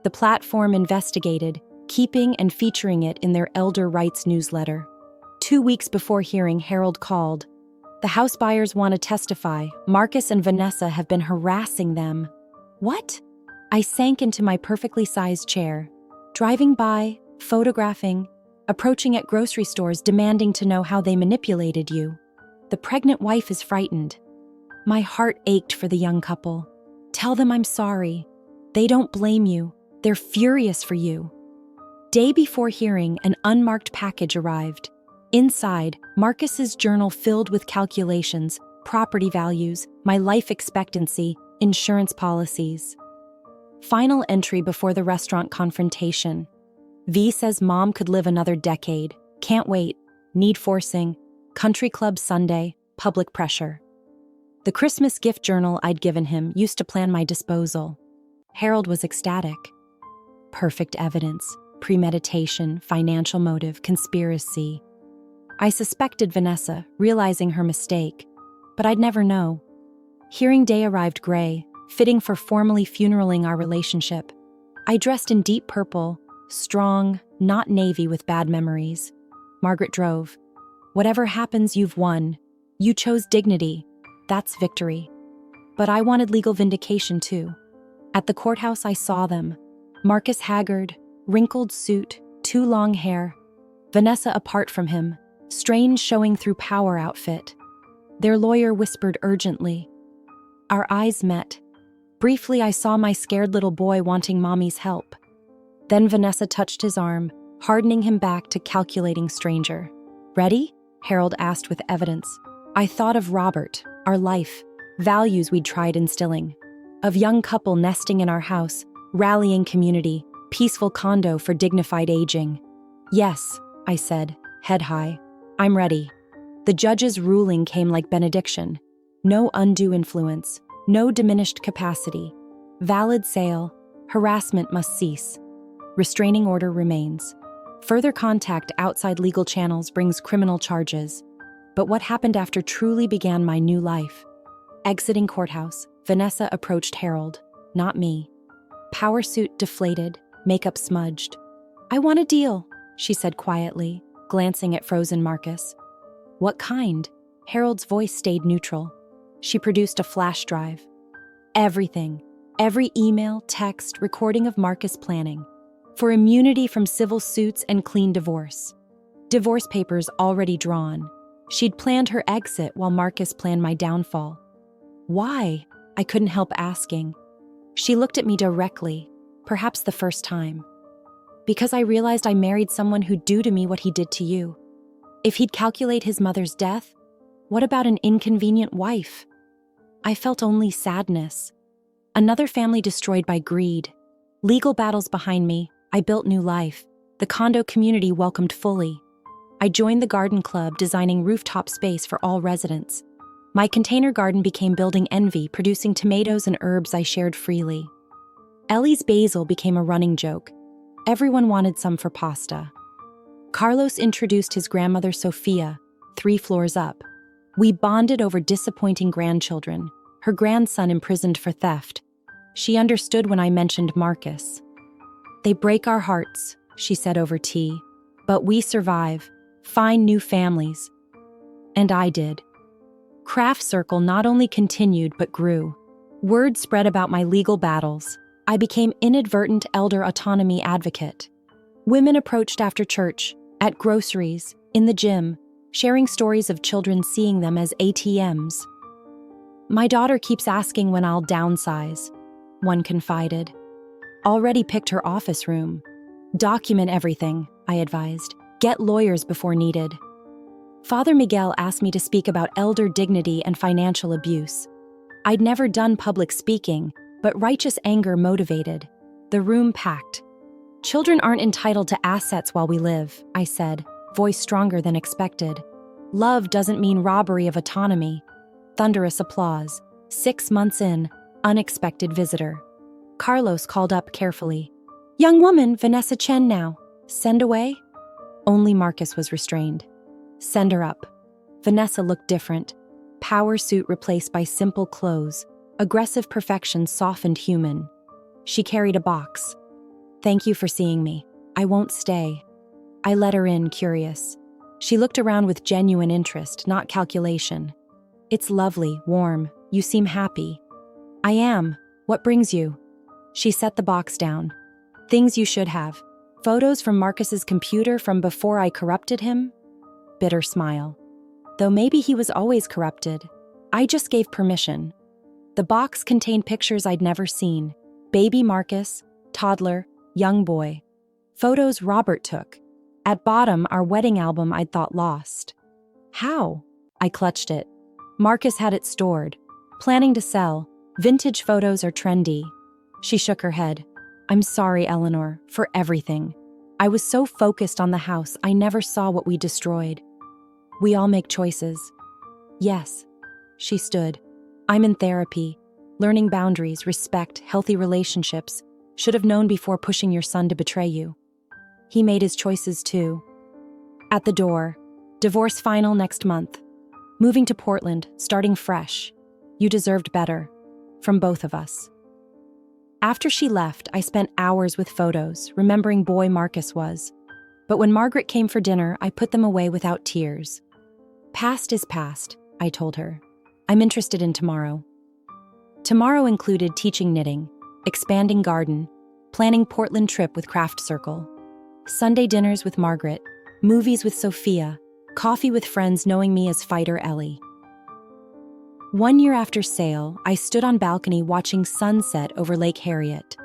The platform investigated, keeping and featuring it in their elder rights newsletter. 2 weeks before hearing, Harold called. The house buyers want to testify. Marcus and Vanessa have been harassing them. What? I sank into my perfectly sized chair. Driving by, photographing, approaching at grocery stores demanding to know how they manipulated you. The pregnant wife is frightened. My heart ached for the young couple. Tell them I'm sorry. They don't blame you. They're furious for you. Day before hearing, an unmarked package arrived. Inside, Marcus's journal filled with calculations, property values, my life expectancy, insurance policies. Final entry before the restaurant confrontation. V says mom could live another decade. Can't wait. Need forcing. Country club Sunday. Public pressure. The Christmas gift journal I'd given him used to plan my disposal. Harold was ecstatic. Perfect evidence. Premeditation, financial motive, conspiracy. I suspected Vanessa, realizing her mistake, but I'd never know. Hearing day arrived gray, fitting for formally funeraling our relationship. I dressed in deep purple, strong, not navy with bad memories. Margaret drove. Whatever happens, you've won. You chose dignity. That's victory. But I wanted legal vindication too. At the courthouse, I saw them. Marcus haggard, wrinkled suit, too long hair. Vanessa apart from him, strange showing through power outfit. Their lawyer whispered urgently. Our eyes met. Briefly, I saw my scared little boy wanting mommy's help. Then Vanessa touched his arm, hardening him back to calculating stranger. Ready? Harold asked with evidence. I thought of Robert, our life, values we'd tried instilling. Of young couple nesting in our house, rallying community, peaceful condo for dignified aging. Yes, I said, head high. I'm ready. The judge's ruling came like benediction. No undue influence, no diminished capacity. Valid sale, harassment must cease. Restraining order remains. Further contact outside legal channels brings criminal charges. But what happened after truly began my new life? Exiting courthouse, Vanessa approached Harold, not me. Power suit deflated, makeup smudged. I want a deal, she said quietly, glancing at frozen Marcus. What kind? Harold's voice stayed neutral. She produced a flash drive. Everything. Every email, text, recording of Marcus planning. For immunity from civil suits and clean divorce. Divorce papers already drawn. She'd planned her exit while Marcus planned my downfall. Why? I couldn't help asking. She looked at me directly, perhaps the first time. Because I realized I married someone who'd do to me what he did to you. If he'd calculate his mother's death, what about an inconvenient wife? I felt only sadness. Another family destroyed by greed. Legal battles behind me, I built new life. The condo community welcomed fully. I joined the garden club, designing rooftop space for all residents. My container garden became building envy, producing tomatoes and herbs I shared freely. Ellie's basil became a running joke. Everyone wanted some for pasta. Carlos introduced his grandmother Sophia, 3 floors up. We bonded over disappointing grandchildren, her grandson imprisoned for theft. She understood when I mentioned Marcus. They break our hearts, she said over tea. But we survive, find new families. And I did. Craft Circle not only continued but grew. Word spread about my legal battles. I became inadvertent elder autonomy advocate. Women approached after church, at groceries, in the gym, sharing stories of children seeing them as ATMs. My daughter keeps asking when I'll downsize, one confided. Already picked her office room. Document everything, I advised. Get lawyers before needed. Father Miguel asked me to speak about elder dignity and financial abuse. I'd never done public speaking, but righteous anger motivated. The room packed. Children aren't entitled to assets while we live, I said, voice stronger than expected. Love doesn't mean robbery of autonomy. Thunderous applause. 6 months in, unexpected visitor. Carlos called up carefully. Young woman, Vanessa Chen now. Send away? Only Marcus was restrained. Send her up. Vanessa looked different. Power suit replaced by simple clothes. Aggressive perfection softened human. She carried a box. Thank you for seeing me. I won't stay. I let her in, curious. She looked around with genuine interest, not calculation. It's lovely, warm. You seem happy. I am. What brings you? She set the box down. Things you should have. Photos from Marcus's computer from before I corrupted him? Bitter smile. Though maybe he was always corrupted. I just gave permission. The box contained pictures I'd never seen. Baby Marcus, toddler, young boy. Photos Robert took. At bottom, our wedding album I'd thought lost. How? I clutched it. Marcus had it stored. Planning to sell. Vintage photos are trendy. She shook her head. I'm sorry, Eleanor, for everything. I was so focused on the house, I never saw what we destroyed. We all make choices. Yes. She stood. I'm in therapy. Learning boundaries, respect, healthy relationships. Should have known before pushing your son to betray you. He made his choices too. At the door. Divorce final next month. Moving to Portland, starting fresh. You deserved better. From both of us. After she left, I spent hours with photos, remembering boy Marcus was. But when Margaret came for dinner, I put them away without tears. Past is past, I told her. I'm interested in tomorrow. Tomorrow included teaching knitting, expanding garden, planning Portland trip with Craft Circle, Sunday dinners with Margaret, movies with Sophia, coffee with friends knowing me as Fighter Ellie. 1 year after sale, I stood on balcony watching sunset over Lake Harriet.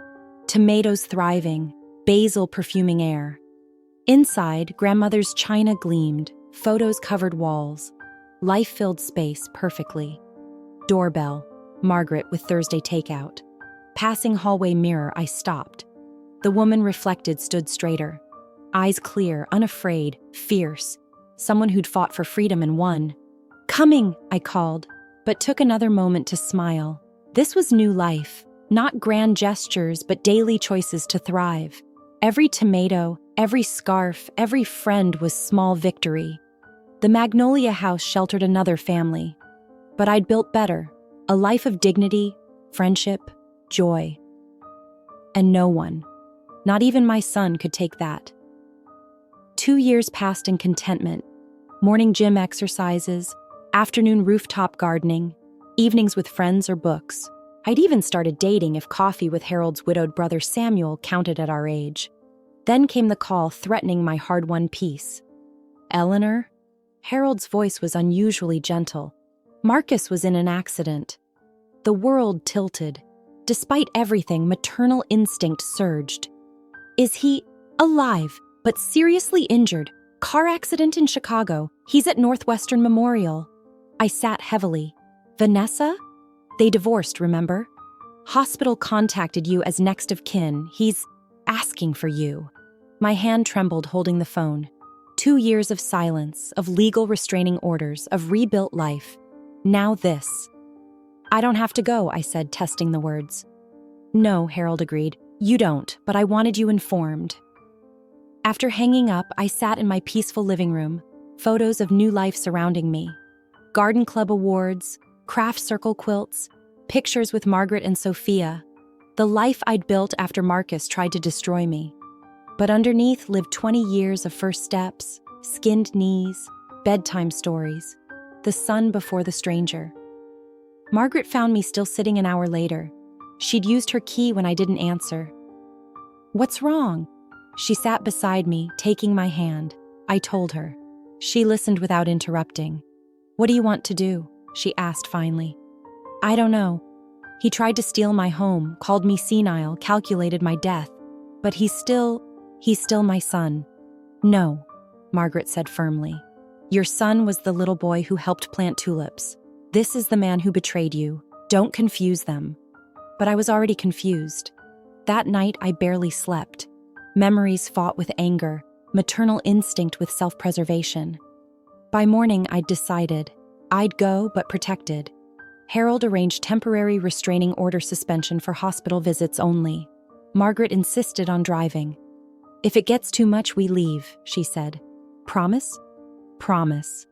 Tomatoes thriving, basil perfuming air. Inside, grandmother's china gleamed, photos covered walls. Life filled space perfectly. Doorbell, Margaret with Thursday takeout. Passing hallway mirror, I stopped. The woman reflected stood straighter. Eyes clear, unafraid, fierce. Someone who'd fought for freedom and won. Coming, I called, but took another moment to smile. This was new life, not grand gestures, but daily choices to thrive. Every tomato, every scarf, every friend was small victory. The Magnolia House sheltered another family. But I'd built better, a life of dignity, friendship, joy. And no one, not even my son, could take that. 2 years passed in contentment. Morning gym exercises, afternoon rooftop gardening, evenings with friends or books. I'd even started dating if coffee with Harold's widowed brother Samuel counted at our age. Then came the call threatening my hard-won peace. Eleanor? Harold's voice was unusually gentle. Marcus was in an accident. The world tilted. Despite everything, maternal instinct surged. Is he alive, but seriously injured? Car accident in Chicago. He's at Northwestern Memorial. I sat heavily. Vanessa? They divorced, remember? Hospital contacted you as next of kin. He's asking for you. My hand trembled holding the phone. 2 years of silence, of legal restraining orders, of rebuilt life. Now this. I don't have to go, I said, testing the words. No, Harold agreed. You don't, but I wanted you informed. After hanging up, I sat in my peaceful living room, photos of new life surrounding me. Garden club awards, craft circle quilts, pictures with Margaret and Sophia. The life I'd built after Marcus tried to destroy me. But underneath lived 20 years of first steps, skinned knees, bedtime stories, the sun before the stranger. Margaret found me still sitting an hour later. She'd used her key when I didn't answer. "What's wrong?" She sat beside me, taking my hand. I told her. She listened without interrupting. "What do you want to do?" she asked finally. "I don't know. He tried to steal my home, called me senile, calculated my death. But he's still my son." "No," Margaret said firmly. "Your son was the little boy who helped plant tulips. This is the man who betrayed you. Don't confuse them." But I was already confused. That night I barely slept. Memories fought with anger, maternal instinct with self-preservation. By morning I'd decided. I'd go, but protected. Harold arranged temporary restraining order suspension for hospital visits only. Margaret insisted on driving. "If it gets too much, we leave," she said. "Promise?" "Promise."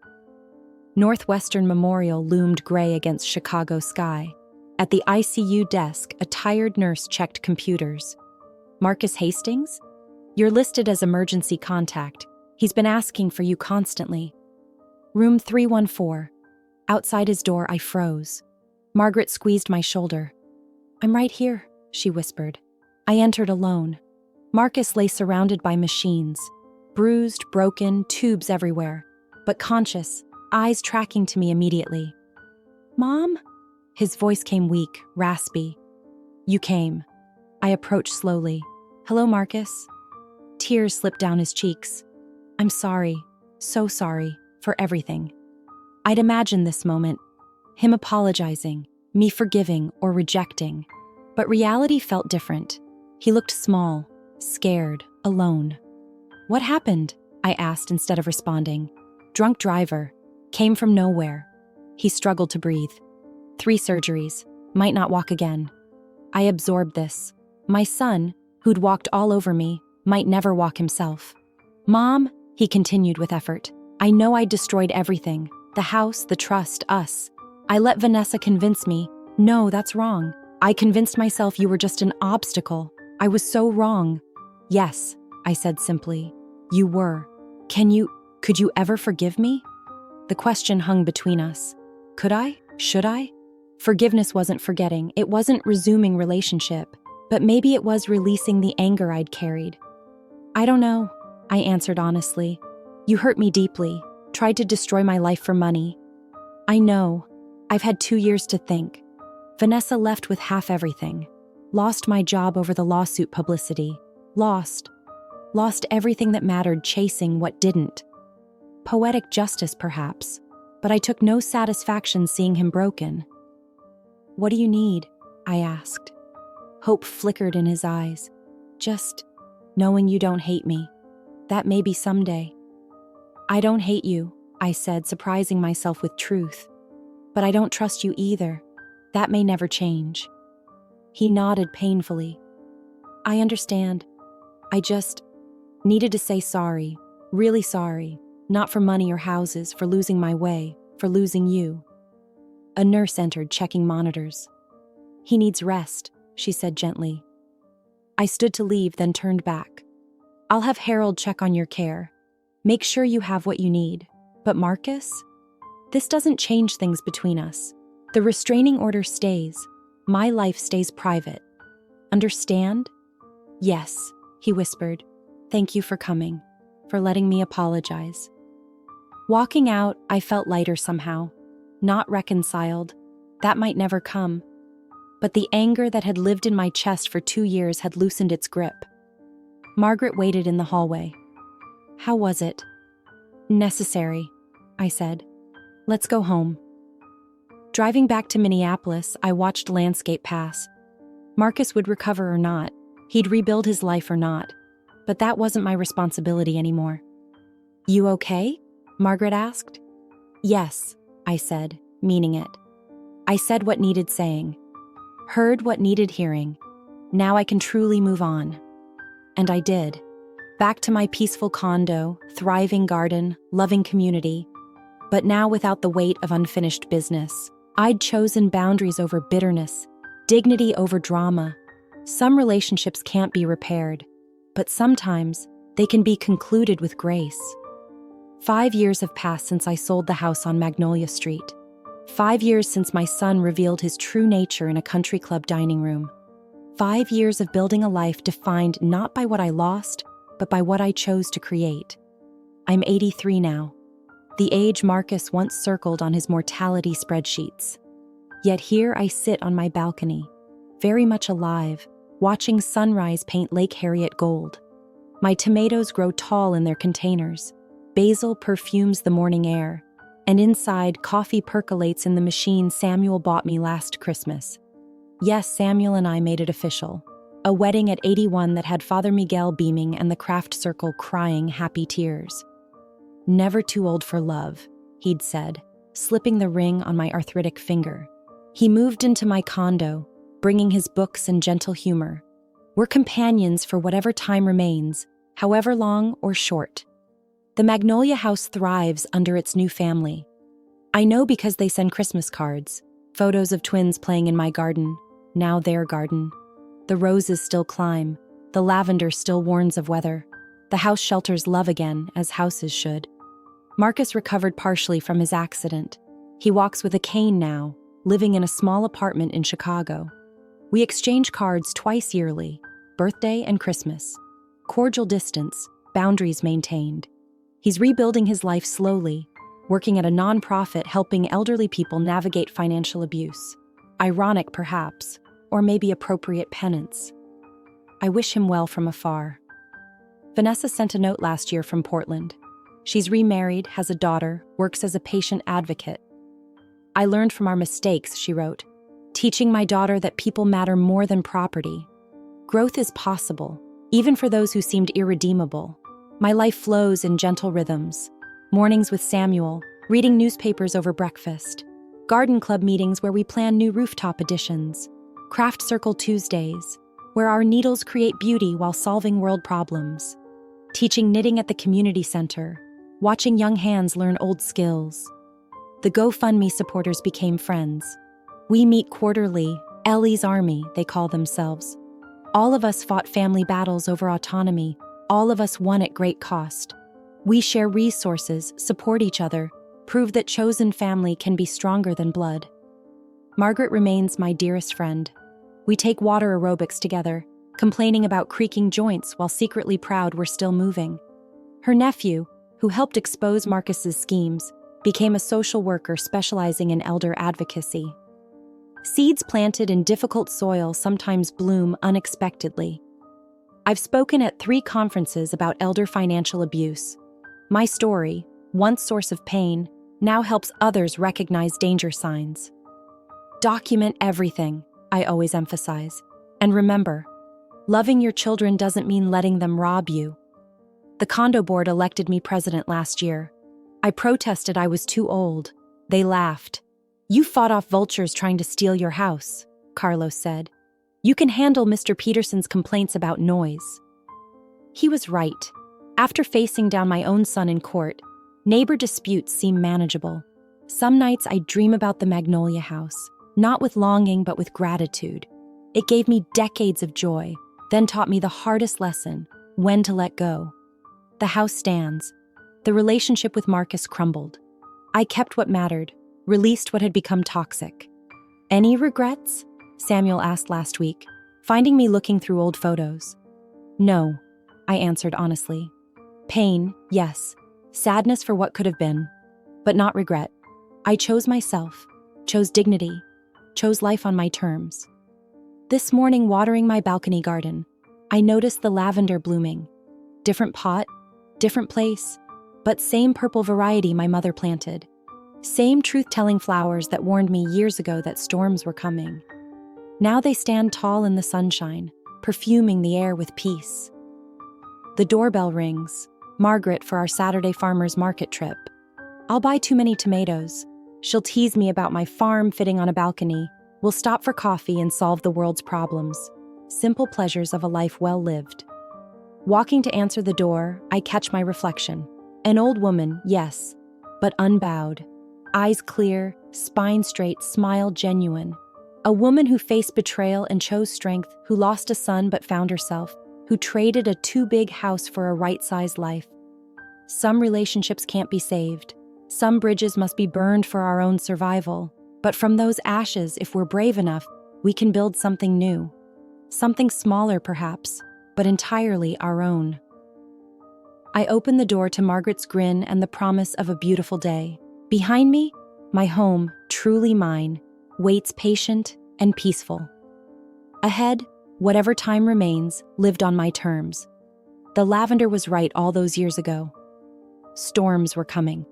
Northwestern Memorial loomed gray against Chicago sky. At the ICU desk, a tired nurse checked computers. "Marcus Hastings? You're listed as emergency contact. He's been asking for you constantly." "Room 314. Outside his door, I froze. Margaret squeezed my shoulder. "I'm right here," she whispered. I entered alone. Marcus lay surrounded by machines. Bruised, broken, tubes everywhere. But conscious, eyes tracking to me immediately. "Mom?" His voice came weak, raspy. "You came." I approached slowly. "Hello, Marcus." Tears slipped down his cheeks. "I'm sorry, so sorry, for everything." I'd imagined this moment, him apologizing, me forgiving or rejecting. But reality felt different. He looked small, scared, alone. "What happened?" I asked instead of responding. "Drunk driver. Came from nowhere." He struggled to breathe. 3 surgeries. Might not walk again. I absorbed this. My son, who'd walked all over me, might never walk himself. "Mom," he continued with effort, "I know I destroyed everything. The house, the trust, us. I let Vanessa convince me. No, that's wrong. I convinced myself you were just an obstacle. I was so wrong." "Yes," I said simply. "You were. Could you ever forgive me?" The question hung between us. Could I? Should I? Forgiveness wasn't forgetting. It wasn't resuming relationship. But maybe it was releasing the anger I'd carried. "I don't know," I answered honestly. "You hurt me deeply. Tried to destroy my life for money. I know. I've had 2 years to think. Vanessa left with half everything. Lost my job over the lawsuit publicity. Lost everything that mattered chasing what didn't. Poetic justice, perhaps. But I took no satisfaction seeing him broken." "What do you need?" I asked. Hope flickered in his eyes. "Just knowing you don't hate me. That maybe someday." "I don't hate you," I said, surprising myself with truth. "But I don't trust you either. That may never change." He nodded painfully. "I understand. I just needed to say sorry, really sorry, not for money or houses, for losing my way, for losing you." A nurse entered, checking monitors. "He needs rest," she said gently. I stood to leave, then turned back. "I'll have Harold check on your care. Make sure you have what you need. But Marcus? This doesn't change things between us. The restraining order stays. My life stays private. Understand?" "Yes," he whispered. "Thank you for coming, for letting me apologize." Walking out, I felt lighter somehow. Not reconciled. That might never come. But the anger that had lived in my chest for 2 years had loosened its grip. Margaret waited in the hallway. "How was it?" "Necessary," I said. "Let's go home." Driving back to Minneapolis, I watched landscape pass. Marcus would recover or not. He'd rebuild his life or not. But that wasn't my responsibility anymore. "You okay?" Margaret asked. "Yes," I said, meaning it. I said what needed saying. Heard what needed hearing. Now I can truly move on. And I did. Back to my peaceful condo, thriving garden, loving community. But now without the weight of unfinished business. I'd chosen boundaries over bitterness, dignity over drama. Some relationships can't be repaired, but sometimes they can be concluded with grace. 5 years have passed since I sold the house on Magnolia Street. 5 years since my son revealed his true nature in a country club dining room. 5 years of building a life defined not by what I lost, but by what I chose to create. I'm 83 now, the age Marcus once circled on his mortality spreadsheets. Yet here I sit on my balcony, very much alive, watching sunrise paint Lake Harriet gold. My tomatoes grow tall in their containers, basil perfumes the morning air, and inside, coffee percolates in the machine Samuel bought me last Christmas. Yes, Samuel and I made it official. A wedding at 81 that had Father Miguel beaming and the craft circle crying happy tears. Never too old for love, he'd said, slipping the ring on my arthritic finger. He moved into my condo, bringing his books and gentle humor. We're companions for whatever time remains, however long or short. The Magnolia house thrives under its new family. I know because they send Christmas cards, photos of twins playing in my garden, now their garden. The roses still climb, the lavender still warns of weather. The house shelters love again, as houses should. Marcus recovered partially from his accident. He walks with a cane now, living in a small apartment in Chicago. We exchange cards twice yearly, birthday and Christmas. Cordial distance, boundaries maintained. He's rebuilding his life slowly, working at a nonprofit helping elderly people navigate financial abuse. Ironic, perhaps, or maybe appropriate penance. I wish him well from afar. Vanessa sent a note last year from Portland. She's remarried, has a daughter, works as a patient advocate. I learned from our mistakes, she wrote, teaching my daughter that people matter more than property. Growth is possible, even for those who seemed irredeemable. My life flows in gentle rhythms. Mornings with Samuel, reading newspapers over breakfast. Garden club meetings where we plan new rooftop additions. Craft Circle Tuesdays, where our needles create beauty while solving world problems. Teaching knitting at the community center. Watching young hands learn old skills. The GoFundMe supporters became friends. We meet quarterly, Ellie's Army, they call themselves. All of us fought family battles over autonomy. All of us won at great cost. We share resources, support each other, prove that chosen family can be stronger than blood. Margaret remains my dearest friend. We take water aerobics together, complaining about creaking joints while secretly proud we're still moving. Her nephew, who helped expose Marcus's schemes, became a social worker specializing in elder advocacy. Seeds planted in difficult soil sometimes bloom unexpectedly. I've spoken at 3 conferences about elder financial abuse. My story, once source of pain, now helps others recognize danger signs. Document everything, I always emphasize. And remember, loving your children doesn't mean letting them rob you. The condo board elected me president last year. I protested I was too old. They laughed. You fought off vultures trying to steal your house, Carlos said. You can handle Mr. Peterson's complaints about noise. He was right. After facing down my own son in court, neighbor disputes seem manageable. Some nights I dream about the Magnolia house, not with longing but with gratitude. It gave me decades of joy, then taught me the hardest lesson, when to let go. The house stands. The relationship with Marcus crumbled. I kept what mattered, released what had become toxic. Any regrets? Samuel asked last week, finding me looking through old photos. No, I answered honestly. Pain, yes. Sadness for what could have been, but not regret. I chose myself, chose dignity, chose life on my terms. This morning, watering my balcony garden, I noticed the lavender blooming. Different pot, different place, but same purple variety my mother planted. Same truth-telling flowers that warned me years ago that storms were coming. Now they stand tall in the sunshine, perfuming the air with peace. The doorbell rings. Margaret for our Saturday farmers market trip. I'll buy too many tomatoes. She'll tease me about my farm fitting on a balcony. We'll stop for coffee and solve the world's problems. Simple pleasures of a life well lived. Walking to answer the door, I catch my reflection. An old woman, yes, but unbowed. Eyes clear, spine straight, smile genuine. A woman who faced betrayal and chose strength, who lost a son but found herself, who traded a too-big house for a right-sized life. Some relationships can't be saved. Some bridges must be burned for our own survival. But from those ashes, if we're brave enough, we can build something new. Something smaller, perhaps, but entirely our own. I opened the door to Margaret's grin and the promise of a beautiful day. Behind me, my home, truly mine, waits patient and peaceful. Ahead, whatever time remains, lived on my terms. The lavender was right all those years ago. Storms were coming,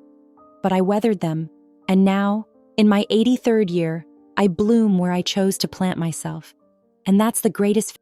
but I weathered them, and now, in my 83rd year, I bloom where I chose to plant myself. And that's the greatest